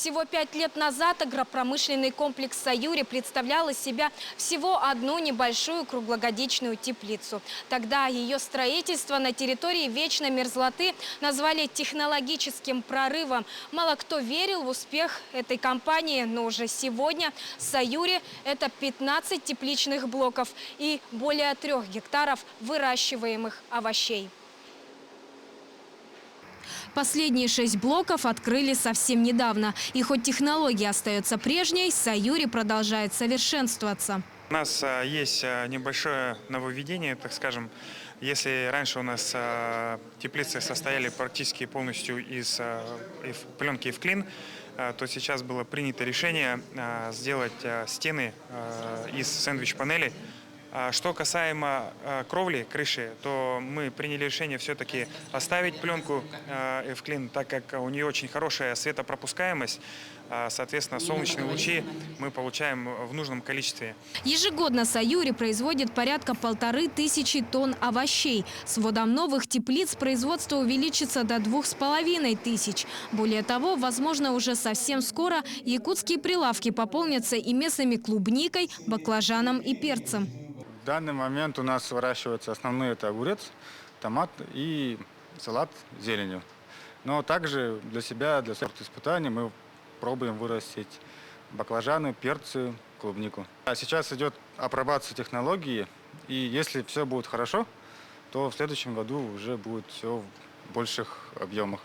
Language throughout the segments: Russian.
Всего 5 лет назад агропромышленный комплекс «Саюри» представлял из себя всего одну небольшую круглогодичную теплицу. Тогда ее строительство на территории вечной мерзлоты назвали технологическим прорывом. Мало кто верил в успех этой компании, но уже сегодня «Саюри» – это 15 тепличных блоков и более 3 гектаров выращиваемых овощей. Последние 6 блоков открыли совсем недавно. И хоть технология остается прежней, «Саюри» продолжает совершенствоваться. У нас есть небольшое нововведение, так скажем. Если раньше у нас теплицы состояли практически полностью из пленки «Эвклин», то сейчас было принято решение сделать стены из сэндвич-панелей. Что касаемо кровли, крыши, то мы приняли решение все-таки оставить пленку «Эвклин», так как у нее очень хорошая светопропускаемость. Соответственно, солнечные лучи мы получаем в нужном количестве. Ежегодно «Саюри» производит порядка 1500 тонн овощей. С вводом новых теплиц производство увеличится до 2500. Более того, возможно, уже совсем скоро якутские прилавки пополнятся и местными клубникой, баклажаном и перцем. В данный момент у нас выращиваются основные – это огурец, томат и салат с зеленью. Но также для себя, для испытаний мы пробуем вырастить баклажаны, перцы, клубнику. А сейчас идет апробация технологии, и если все будет хорошо, то в следующем году уже будет все в больших объемах.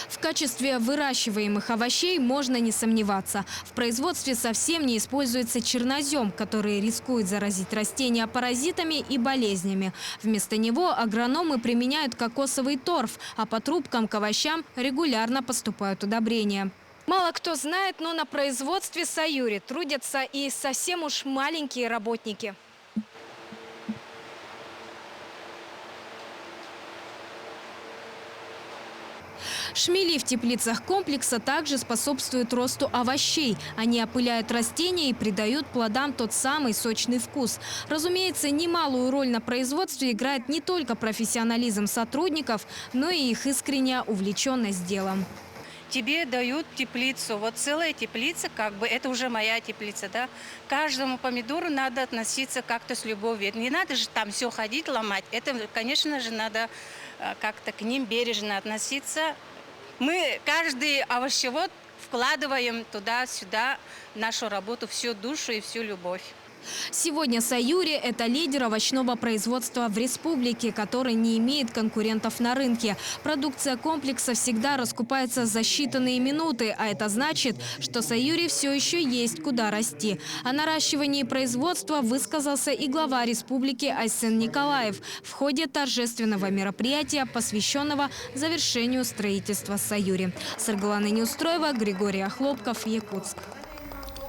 В качестве выращиваемых овощей можно не сомневаться. В производстве совсем не используется чернозем, который рискует заразить растения паразитами и болезнями. Вместо него агрономы применяют кокосовый торф, а по трубкам к овощам регулярно поступают удобрения. Мало кто знает, но на производстве «Саюри» трудятся и совсем уж маленькие работники. Шмели в теплицах комплекса также способствуют росту овощей. Они опыляют растения и придают плодам тот самый сочный вкус. Разумеется, немалую роль на производстве играет не только профессионализм сотрудников, но и их искренняя увлеченность делом. Тебе дают теплицу, вот целая теплица, как бы это уже моя теплица, да. К каждому помидору надо относиться как-то с любовью. Не надо же там все ходить, ломать. Это, конечно же, надо как-то к ним бережно относиться. Мы, каждый овощевод, вкладываем туда-сюда в нашу работу всю душу и всю любовь. Сегодня «Саюри» – это лидер овощного производства в республике, который не имеет конкурентов на рынке. Продукция комплекса всегда раскупается за считанные минуты, а это значит, что «Саюри» все еще есть куда расти. О наращивании производства высказался и глава республики Айсен Николаев в ходе торжественного мероприятия, посвященного завершению строительства «Саюри». Саргалана Неустроева, Григорий Охлопков, Якутск.